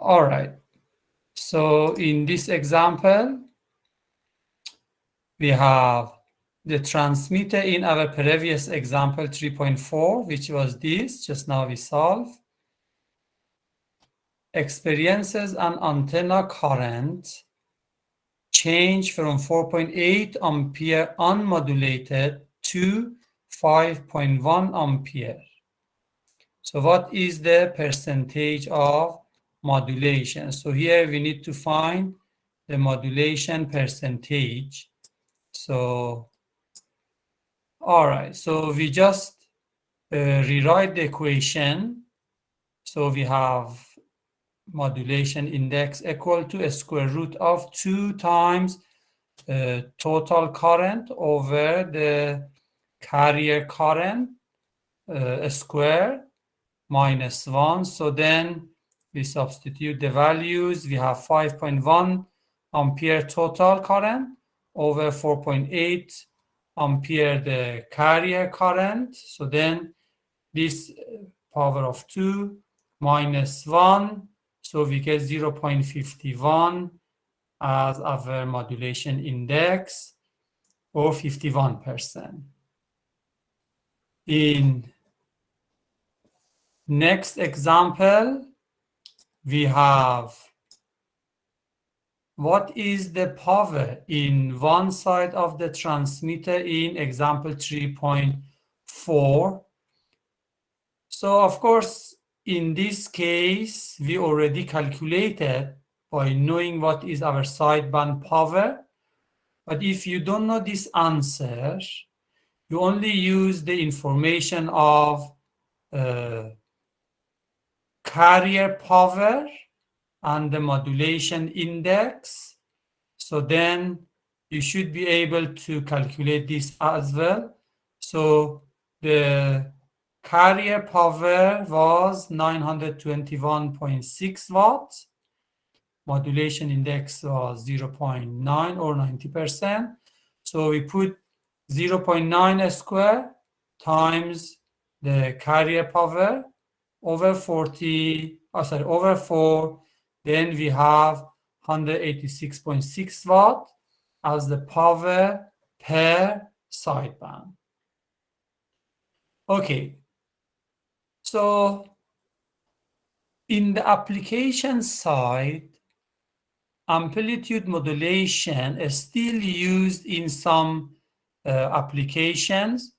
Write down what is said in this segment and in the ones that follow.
All right. So in this example, we have the transmitter in our previous example 3.4, which was this, just now we solved. Experiences an antenna current change from 4.8 ampere unmodulated to 5.1 ampere. So what is the percentage of modulation? So here we need to find the modulation percentage. So, all right, so we just rewrite the equation. So we have modulation index equal to a square root of 2 times total current over the carrier current square minus 1. So then we substitute the values. We have 5.1 ampere total current over 4.8 ampere the carrier current. So then this power of 2 minus 1. So we get 0.51 as our modulation index, or 51%. In next example, we have what is the power in one side of the transmitter in example 3.4. So of course, in this case, we already calculated by knowing what is our sideband power. But if you don't know this answer, you only use the information of carrier power and the modulation index. So then you should be able to calculate this as well. So the carrier power was 921.6 watts. Modulation index was 0.9 or 90%. So we put 0.9 square times the carrier power over 4. Then we have 186.6 watt as the power per sideband. Okay, so in the application side, amplitude modulation is still used in some applications,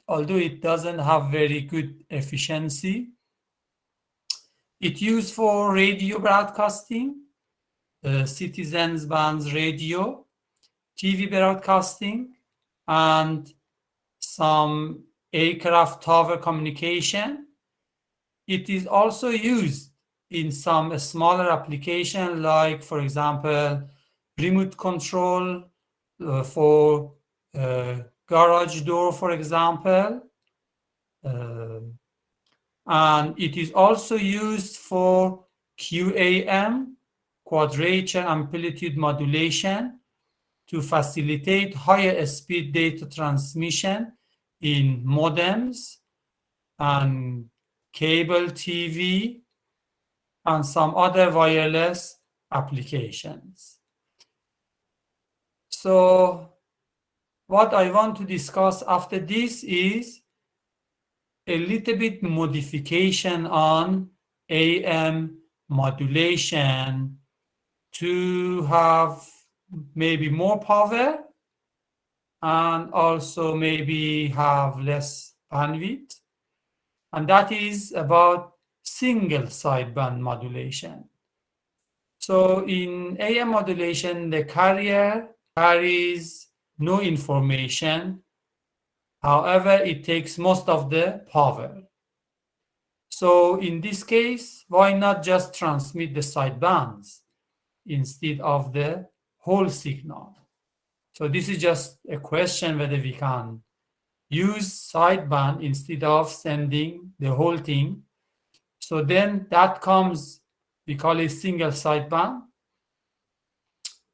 although it doesn't have very good efficiency. It's used for radio broadcasting, citizens bands radio, TV broadcasting, and some aircraft tower communication. It is also used in some smaller application, like, for example, remote control for garage door, for example. And it is also used for QAM, quadrature amplitude modulation, to facilitate higher speed data transmission in modems and cable TV and some other wireless applications. So what I want to discuss after this is a little bit modification on AM modulation to have maybe more power and also maybe have less bandwidth. And that is about single-sideband modulation. So in AM modulation, the carrier carries no information. However, it takes most of the power. So in this case, why not just transmit the sidebands instead of the whole signal? So this is just a question whether we can use sideband instead of sending the whole thing. So then that comes, we call it single sideband,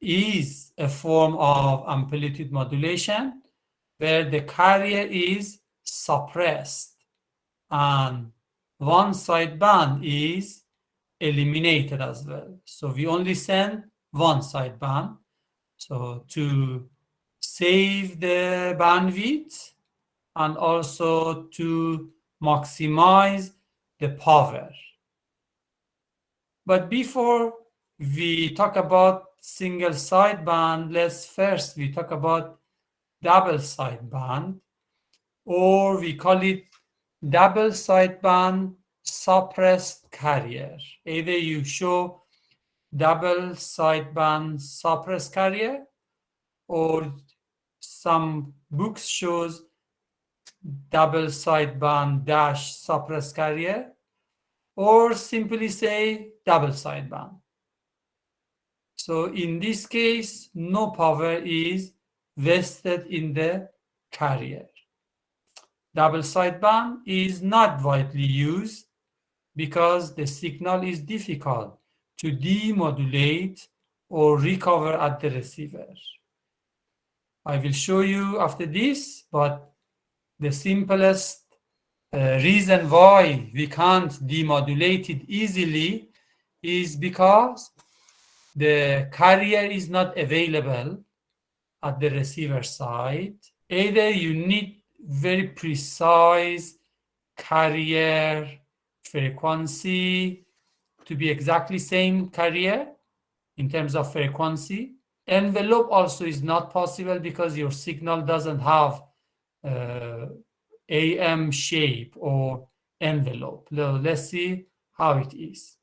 is a form of amplitude modulation where the carrier is suppressed and one sideband is eliminated as well. So we only send one sideband. So to save the bandwidth and also to maximize the power. But before we talk about single sideband, let's first we talk about double sideband, or we call it double sideband suppressed carrier. Either you show double sideband suppressed carrier, or some books shows double sideband dash suppressed carrier, or simply say double sideband. So in this case, no power is vested in the carrier. Double sideband is not widely used because the signal is difficult to demodulate or recover at the receiver. I will show you after this, but the simplest reason why we can't demodulate it easily is because the carrier is not available at the receiver side. Either you need very precise carrier frequency to be exactly same carrier in terms of frequency. Envelope also is not possible because your signal doesn't have AM shape or envelope. Let's see how it is.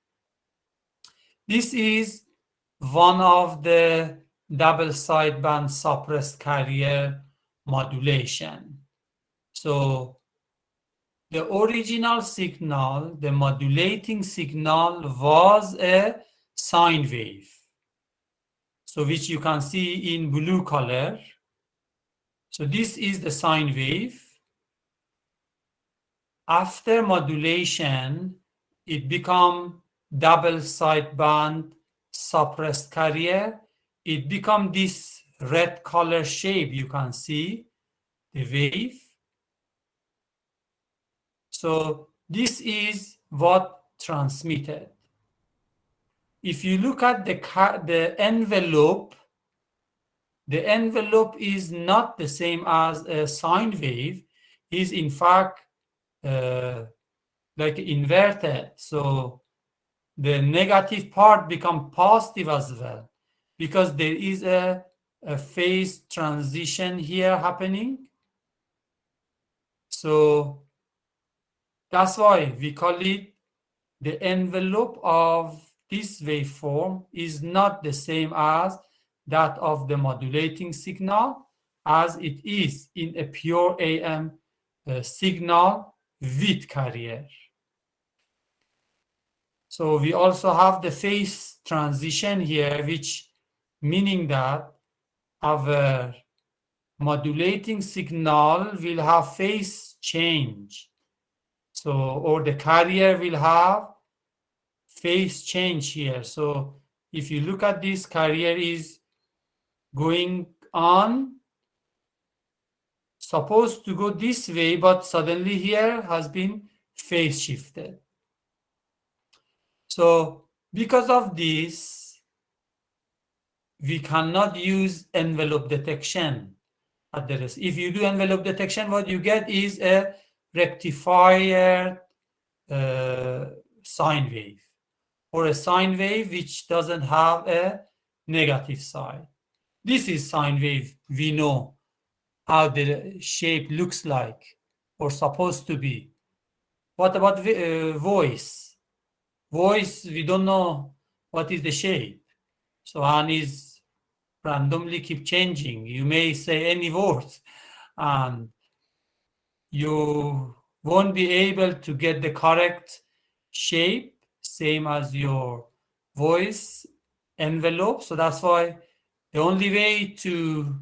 This is one of the double sideband suppressed carrier modulation. So the original signal, the modulating signal, was a sine wave. So which you can see in blue color. So this is the sine wave. After modulation, it becomes double sideband suppressed carrier. It becomes this red color shape you can see, the wave. So this is what transmitted. If you look at the envelope is not the same as a sine wave. Is in fact like inverted. So the negative part becomes positive as well, because there is a phase transition here happening. So that's why we call it the envelope of this waveform is not the same as that of the modulating signal, as it is in a pure AM signal with carrier. So we also have the phase transition here, which meaning that our modulating signal will have phase change. So, or the carrier will have phase change here. So if you look at this, carrier is going on, supposed to go this way, but suddenly here has been phase shifted. So because of this, we cannot use envelope detection at the rest. If you do envelope detection, what you get is a rectifier sine wave, or a sine wave which doesn't have a negative side. This is sine wave. We know how the shape looks like or supposed to be. What about voice? Voice, we don't know what is the shape. So one is randomly keep changing. You may say any word and you won't be able to get the correct shape, same as your voice envelope. So that's why the only way to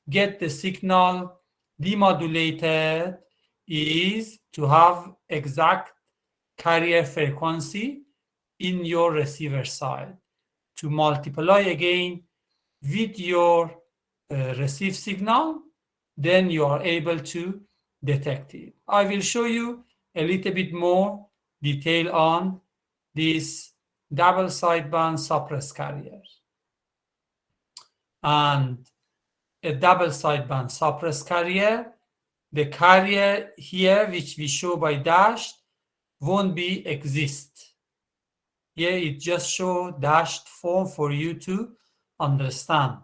get the signal demodulated is to have exact carrier frequency in your receiver side, to multiply again with your received signal, then you are able to detect it. I will show you a little bit more detail on this double-sideband suppressed carrier. And a double-sideband suppressed carrier, the carrier here, which we show by dashed, won't be exist. Here it just show dashed form for you to understand.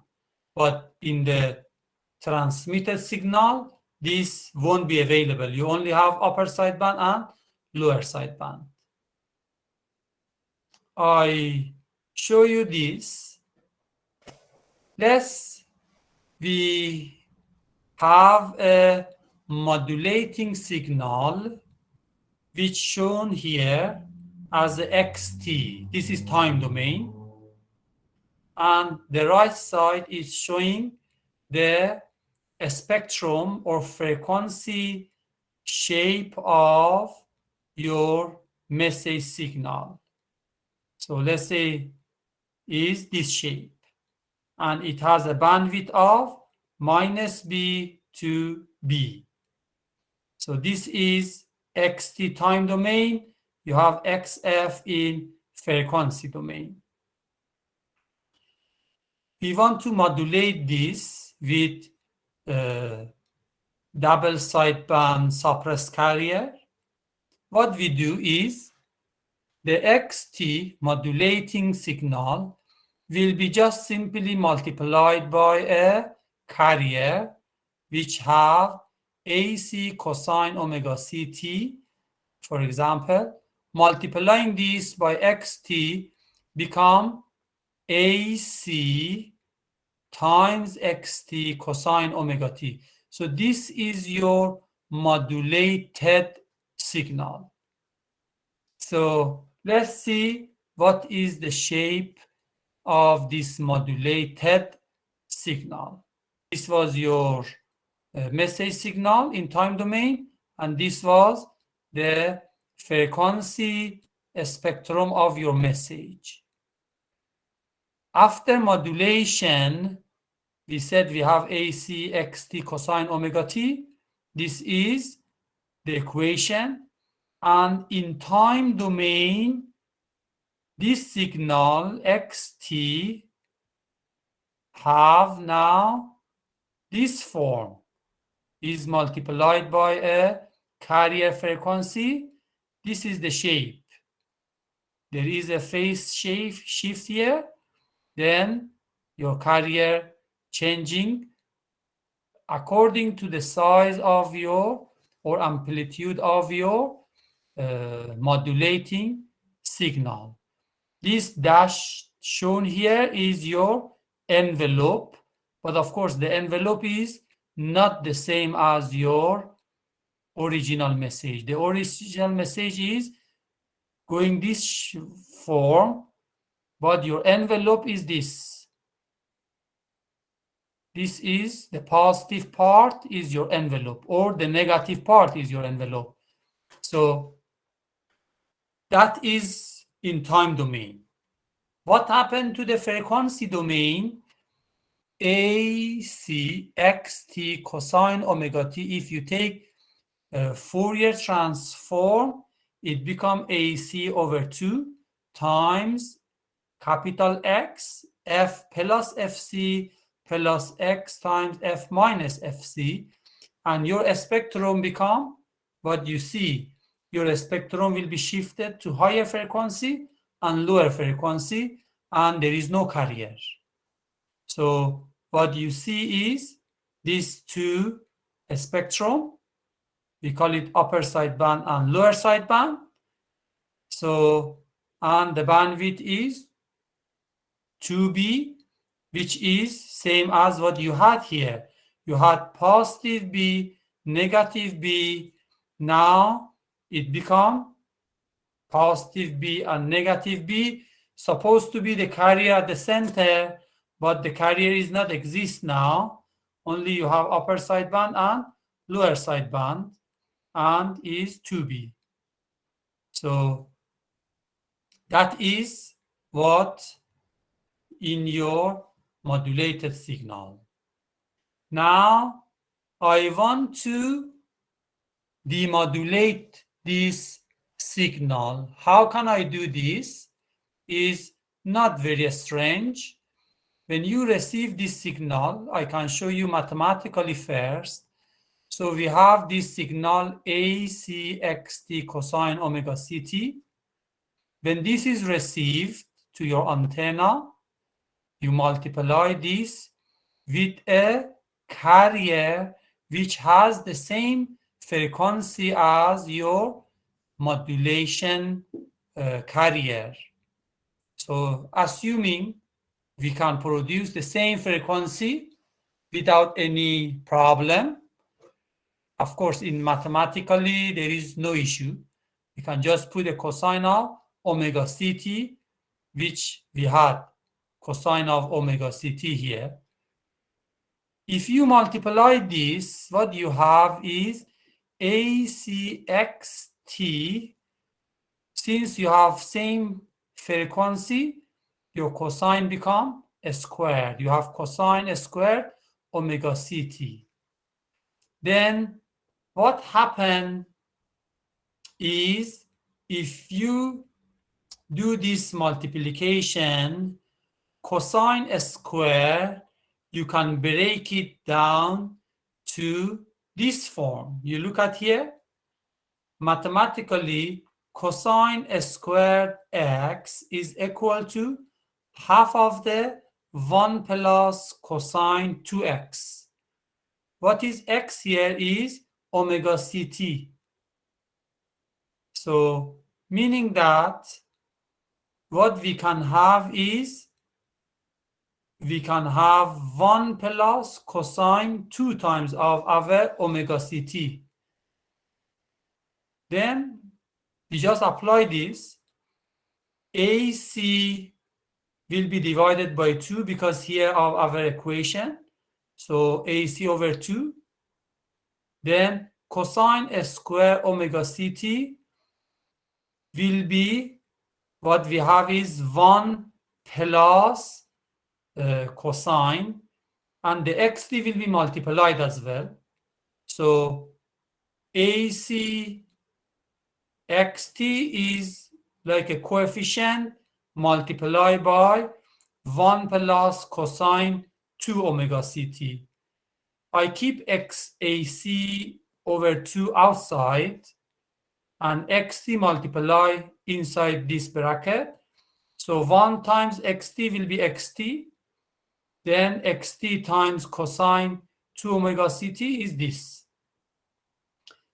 But in the transmitted signal, this won't be available. You only have upper sideband and lower sideband. I show you this. We have a modulating signal which shown here as xt. This is time domain. And the right side is showing the spectrum or frequency shape of your message signal. So let's say is this shape, and it has a bandwidth of -b to b. So this is xt time domain. You have xf in frequency domain. We want to modulate this with double-sideband suppressed carrier. What we do is the xt modulating signal will be just simply multiplied by a carrier which have AC cosine omega ct, for example. Multiplying this by xt become AC times xt cosine omega t. So this is your modulated signal. So let's see what is the shape of this modulated signal. This was your message signal in time domain, and this was the frequency spectrum of your message. After modulation, we said we have AC xt cosine omega t. This is the equation. And in time domain, this signal xt have now this form, is multiplied by a carrier frequency. This is the shape. There is a phase shift here. Then your carrier changing according to the size of your or amplitude of your modulating signal. This dash shown here is your envelope, but of course the envelope is not the same as your original message. The original message is going this form, but your envelope is this. This is the positive part is your envelope, or the negative part is your envelope. So that is in time domain. What happened to the frequency domain? AC xt cosine omega t. If you take a Fourier transform, it becomes AC over 2 times capital X f plus fc plus x times f minus fc, and your spectrum become what you see. Your spectrum will be shifted to higher frequency and lower frequency, and there is no carrier. So what you see is these two spectrum. We call it upper sideband and lower sideband. So, and the bandwidth is 2b, which is same as what you had here. You had positive b, negative b. Now it become positive b and negative b. Supposed to be the carrier at the center, but the carrier is not exist now. Only you have upper sideband and lower sideband, and is 2b. So that is what in your modulated signal. Now I want to demodulate this signal. How can I do this? is not very strange. When you receive this signal, I can show you mathematically first. So we have this signal ACXT cosine omega CT. When this is received to your antenna, you multiply this with a carrier which has the same frequency as your modulation carrier. So assuming we can produce the same frequency without any problem, of course, in mathematically, there is no issue. You can just put a cosine of omega CT, which we had cosine of omega CT here. If you multiply this, what you have is ACXT. Since you have same frequency, your cosine become a squared. You have cosine squared omega CT. Then what happened is if you do this multiplication, cosine square, you can break it down to this form. You look at here, mathematically, cosine squared x is equal to half of the 1 plus cosine 2x. What is x here is omega CT. So, meaning that what we can have is we can have 1 plus cosine 2 times of our omega CT. Then we just apply this. AC will be divided by 2 because here of our equation. So AC over 2. Then cosine square omega CT will be, what we have is 1 plus cosine, and the xt will be multiplied as well. So AC xt is like a coefficient multiplied by 1 plus cosine 2 omega CT. I keep XAC over 2 outside and XT multiply inside this bracket. So 1 times XT will be XT. Then XT times cosine 2 omega CT is this.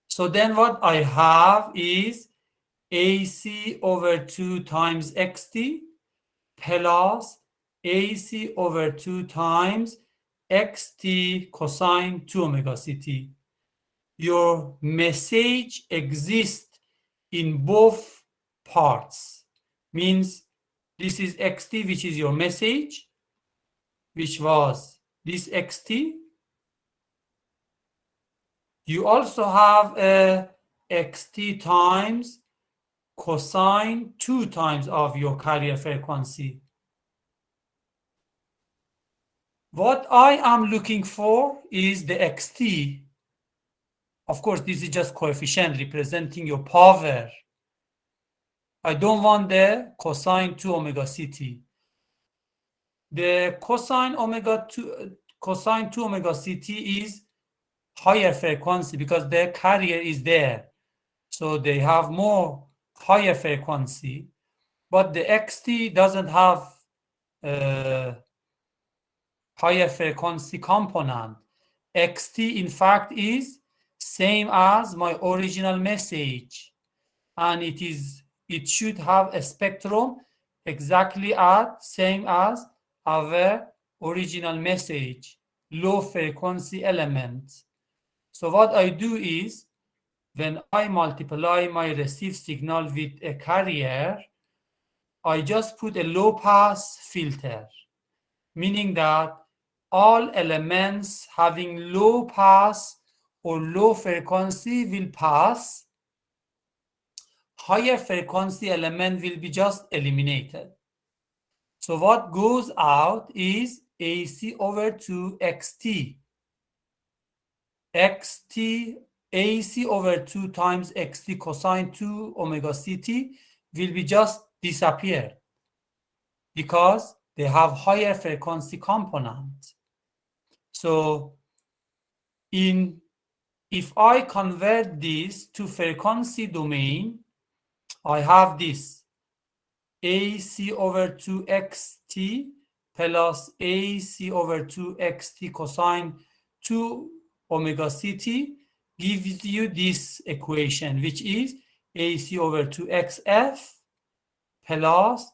So then what I have is AC over 2 times XT plus AC over 2 times XT cosine 2 omega CT. Your message exists in both parts. Means this is XT, which is your message, which was this XT. You also have a XT times cosine 2 times of your carrier frequency. What I am looking for is the XT. Of course, this is just coefficient representing your power. I don't want the cosine 2 omega CT. The cosine 2 omega CT is higher frequency because the carrier is there. So they have more higher frequency. But the XT doesn't have higher frequency component. XT in fact is same as my original message, and it should have a spectrum exactly at same as our original message, low frequency element. So what I do is when I multiply my received signal with a carrier, I just put a low pass filter, meaning that all elements having low pass or low frequency will pass. Higher frequency element will be just eliminated. So what goes out is AC over 2 XT. AC over 2 times XT cosine 2 omega CT will be just disappear. because they have higher frequency component. So if I convert this to frequency domain, I have this AC over 2xt plus AC over 2xt cosine 2 omega ct gives you this equation, which is AC over 2xf plus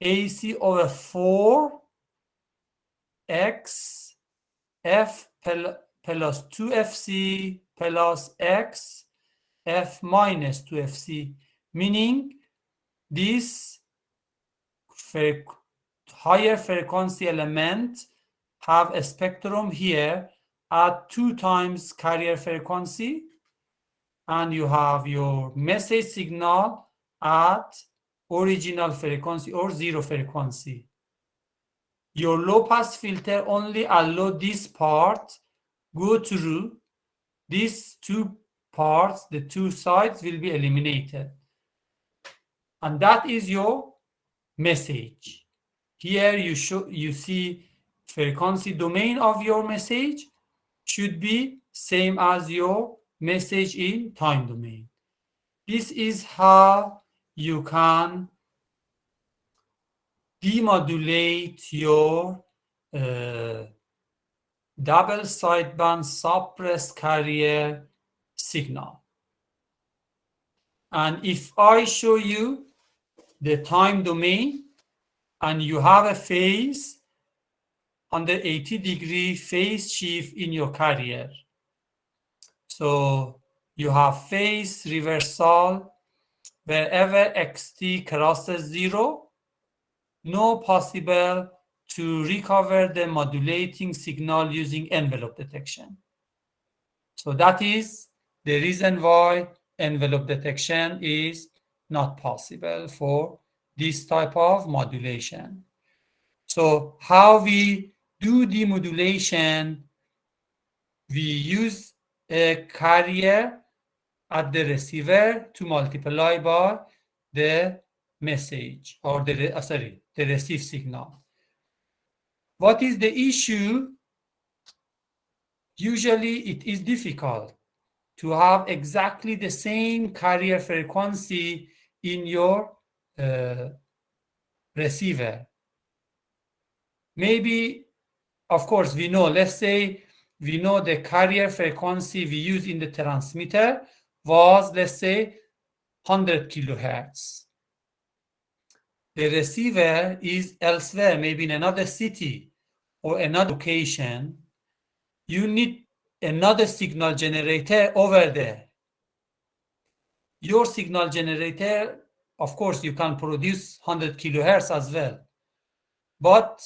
AC over 4x f plus 2fc plus x f minus 2fc, meaning this higher frequency element have a spectrum here at 2 times carrier frequency, and you have your message signal at original frequency or 0 frequency. Your low pass filter only allow this part go through. These two parts, the two sides will be eliminated. And that is your message. Here you see frequency domain of your message should be same as your message in time domain. This is how you can demodulate your double-sideband suppressed carrier signal. And if I show you the time domain and you have a phase under 80-degree phase shift in your carrier, so you have phase reversal wherever xt crosses 0, no possible to recover the modulating signal using envelope detection. So that is the reason why envelope detection is not possible for this type of modulation. So how we do demodulation, we use a carrier at the receiver to multiply by the message or the received signal. What is the issue? Usually it is difficult to have exactly the same carrier frequency in your receiver. Maybe, of course, we know, let's say we know the carrier frequency we use in the transmitter was, let's say, 100 kilohertz. The receiver is elsewhere, maybe in another city or another location. You need another signal generator over there. Your signal generator, of course, you can produce 100 kilohertz as well. But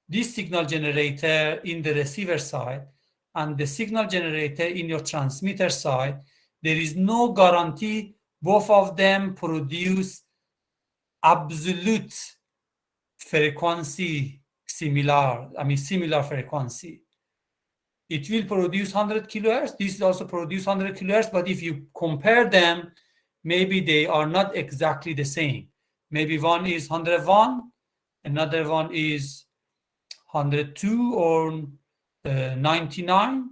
this signal generator in the receiver side and the signal generator in your transmitter side, there is no guarantee both of them produce absolute frequency similar frequency. It will produce 100 kilohertz. This also produce 100 kilohertz, but if you compare them, maybe they are not exactly the same. Maybe one is 101, another one is 102 or 99,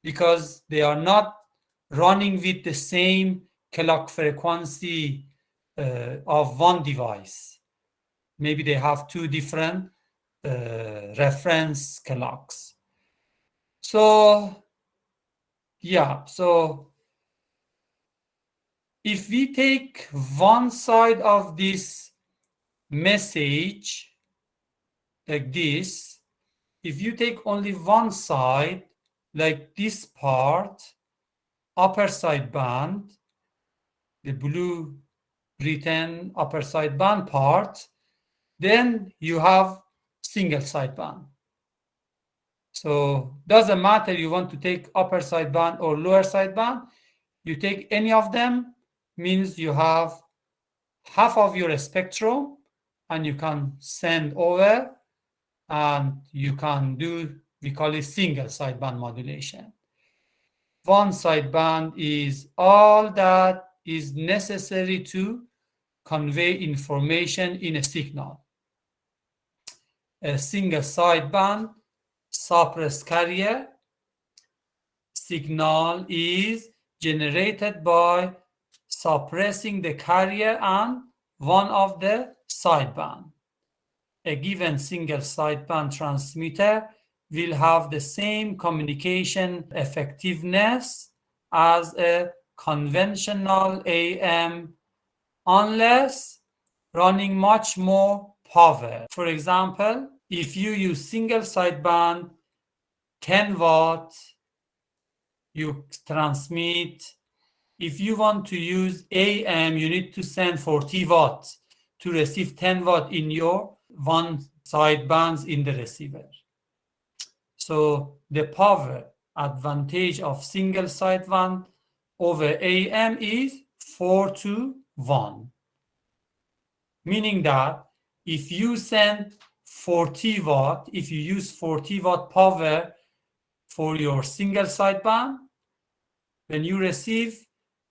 because they are not running with the same clock frequency of one device. Maybe they have two different reference clocks. So, yeah, so if we take one side of this message like this, if you take only one side, like this part, upper sideband, the blue written upper sideband part, then you have single sideband. So doesn't matter you want to take upper sideband or lower sideband, you take any of them, means you have half of your spectrum and you can send over and you can do, we call it single sideband modulation. One sideband is all that is necessary to convey information in a signal. A single sideband suppressed carrier signal is generated by suppressing the carrier and one of the sideband. A given single sideband transmitter will have the same communication effectiveness as a conventional AM unless running much more power. For example, if you use single sideband 10 watt, you transmit. If you want to use AM, you need to send 40 watts to receive 10 watt in your one sidebands in the receiver. So the power advantage of single sideband over AM is 4 to 1. Meaning that if you send 40 watt, if you use 40 watt power for your single sideband, when you receive,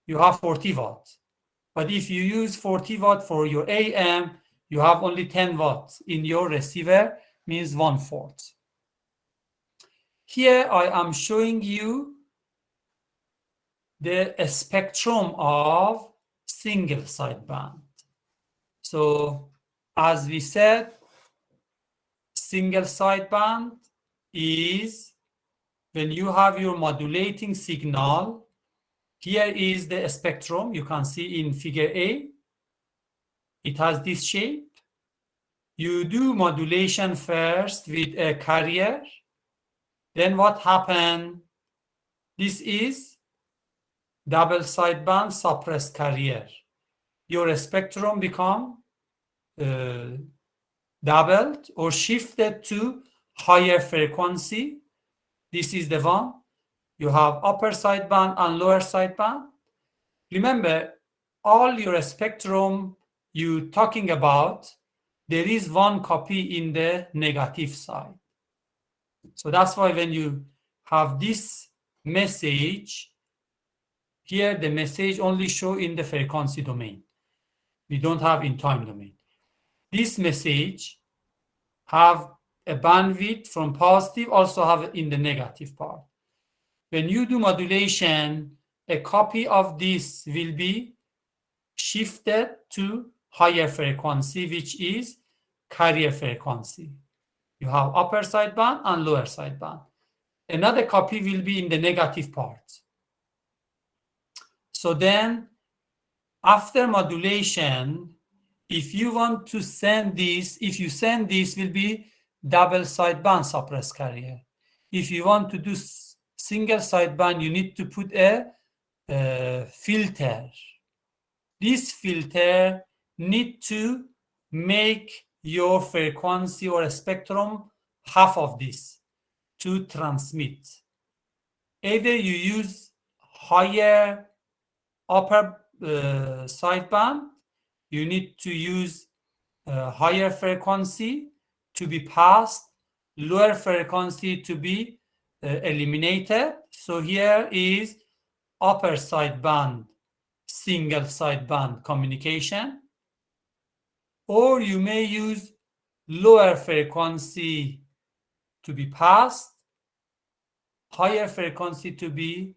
you have 40 watt. But if you use 40 watt for your AM, you have only 10 watts in your receiver, means 1/4. Here I am showing you the spectrum of single sideband. So as we said, single sideband is when you have your modulating signal. Here is the spectrum. You can see in figure A. It has this shape. You do modulation first with a carrier. Then what happened? This is double-sideband suppressed carrier. Your spectrum become doubled or shifted to higher frequency. This is the one. You have upper sideband and lower sideband. Remember, all your spectrum you talking about, there is one copy in the negative side. So that's why when you have this message, here the message only show in the frequency domain. We don't have in time domain. This message have a bandwidth from positive, also have in the negative part. When you do modulation, a copy of this will be shifted to higher frequency, which is carrier frequency. You have upper sideband and lower sideband. Another copy will be in the negative part. So then, after modulation, if you want to send this, if you send this, will be double sideband suppressed carrier. If you want to do single sideband, you need to put a filter. This filter need to make your frequency or a spectrum half of this to transmit. Either you use higher upper sideband, you need to use higher frequency to be passed, lower frequency to be eliminated. So here is upper sideband, single sideband communication. Or you may use lower frequency to be passed, higher frequency to be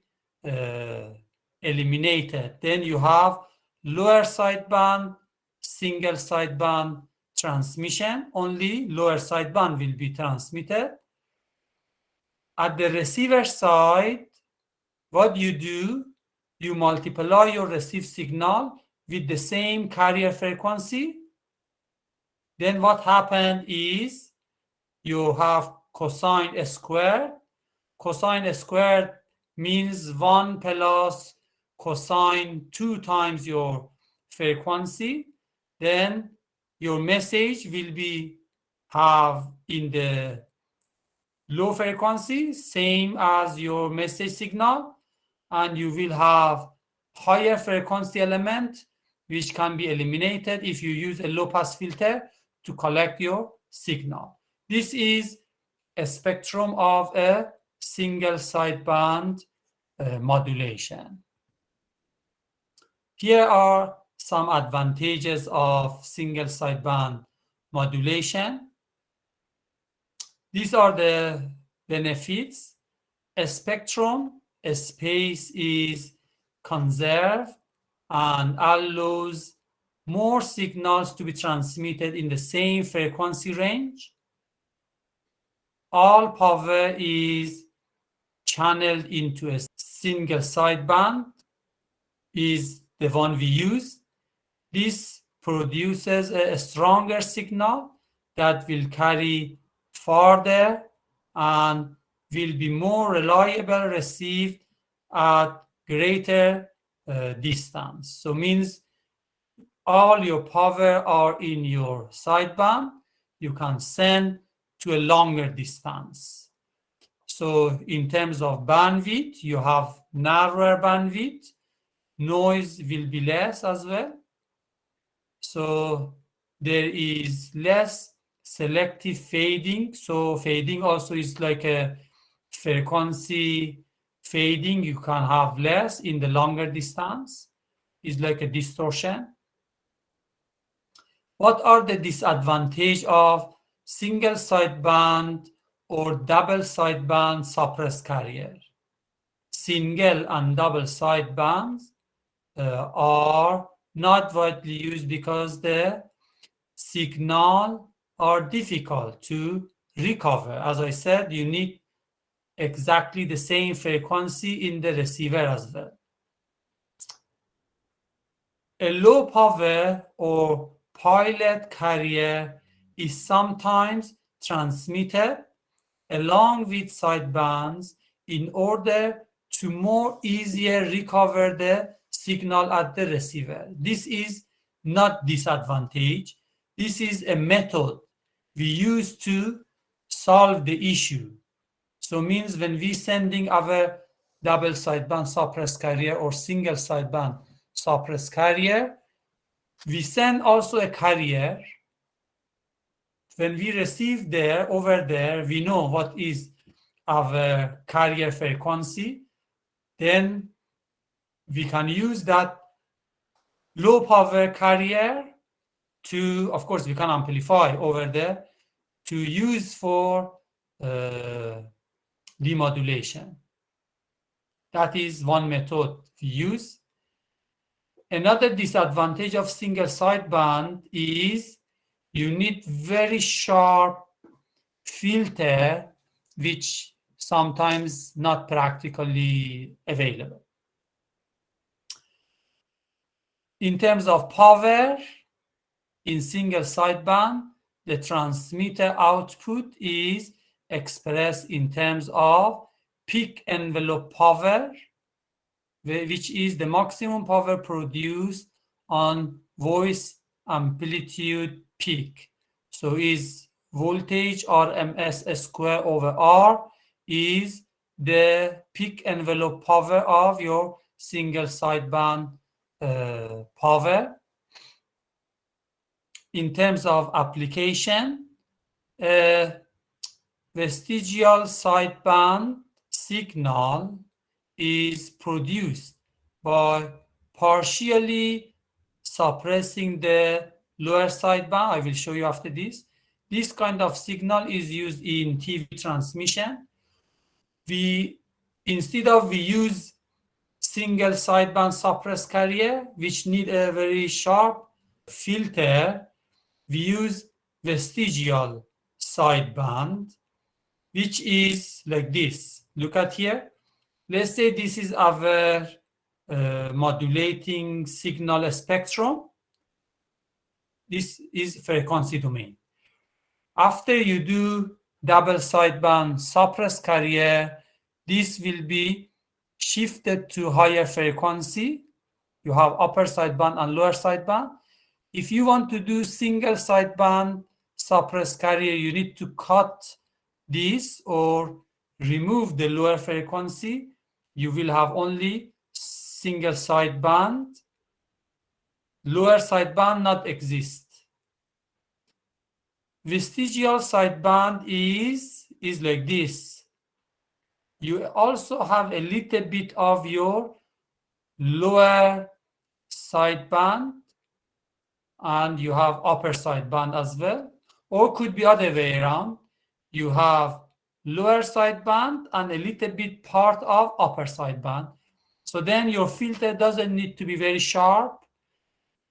eliminated. Then you have lower sideband, single sideband transmission. Only lower sideband will be transmitted. At the receiver side, what you do, you multiply your received signal with the same carrier frequency. Then what happened is you have cosine squared. Cosine squared means 1 plus cosine 2 times your frequency. Then your message will be have in the low frequency, same as your message signal, and you will have higher frequency element which can be eliminated if you use a low pass filter to collect your signal. This is a spectrum of a single sideband modulation. Here are some advantages of single sideband modulation. These are the benefits. A spectrum space is conserved and allows more signals to be transmitted in the same frequency range. All power is channeled into a single sideband, is the one we use. This produces a stronger signal that will carry farther and will be more reliable received at greater distance. So means all your power are in your sideband, you can send to a longer distance. So in terms of bandwidth, you have narrower bandwidth, noise will be less as well. So there is less selective fading. So fading also is like a frequency fading. You can have less in the longer distance. It's like a distortion. What are the disadvantages of single sideband or double sideband suppressed carrier? Single and double sidebands are not widely used because the signal are difficult to recover. As I said, you need exactly the same frequency in the receiver as well. A low power or pilot carrier is sometimes transmitted along with sidebands in order to more easier recover the signal at the receiver. This is not disadvantage. This is a method we use to solve the issue. So means when we sending our double sideband suppressed carrier or single sideband suppressed carrier, we send also a carrier. When we receive there, over there, we know what is our carrier frequency. Then we can use that low power carrier to, of course, we can amplify over there to use for demodulation. That is one method we use. Another disadvantage of single sideband is you need very sharp filter, which sometimes not practically available. In terms of power, in single sideband, the transmitter output is expressed in terms of peak envelope power, which is the maximum power produced on voice amplitude peak. So is voltage RMS square over R is the peak envelope power of your single sideband power. In terms of application, vestigial sideband signal is produced by partially suppressing the lower sideband. I will show you after this. This kind of signal is used in TV transmission. Instead of we use single sideband suppressed carrier, which need a very sharp filter, we use vestigial sideband, which is like this. Look at here. Let's say this is our modulating signal spectrum. This is frequency domain. After you do double sideband suppressed carrier, this will be shifted to higher frequency. You have upper sideband and lower sideband. If you want to do single sideband suppressed carrier, you need to cut this or remove the lower frequency. You will have only single sideband. Lower sideband not exist. Vestigial sideband is like this. You also have a little bit of your lower sideband and you have upper sideband as well. Or could be other way around. You have lower sideband and a little bit part of upper sideband. So then your filter doesn't need to be very sharp.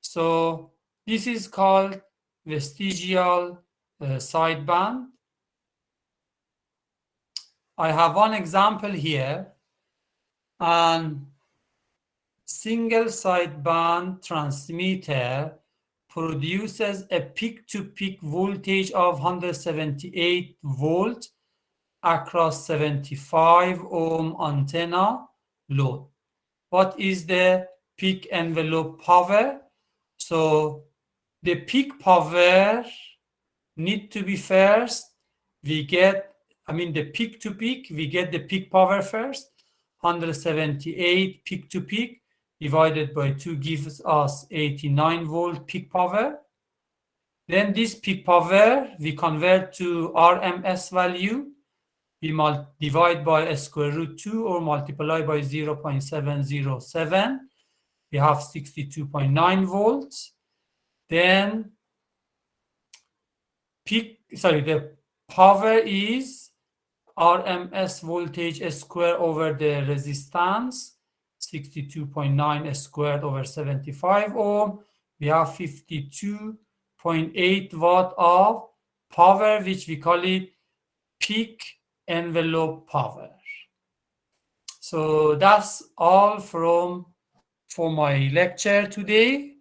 So this is called vestigial sideband. I have one example here. An single sideband transmitter produces a peak-to-peak voltage of 178 volts across 75 ohm antenna load. What is the peak envelope power? So the peak power need to be first. We get, the peak to peak, we get the peak power first. 178 peak to peak divided by 2 gives us 89 volt peak power. Then this peak power we convert to RMS value. We divide by square root 2 or multiply by 0.707. We have 62.9 volts. Then the power is RMS voltage square over the resistance, 62.9 squared over 75 ohm. We have 52.8 watt of power, which we call it peak envelope power. So that's all for my lecture today.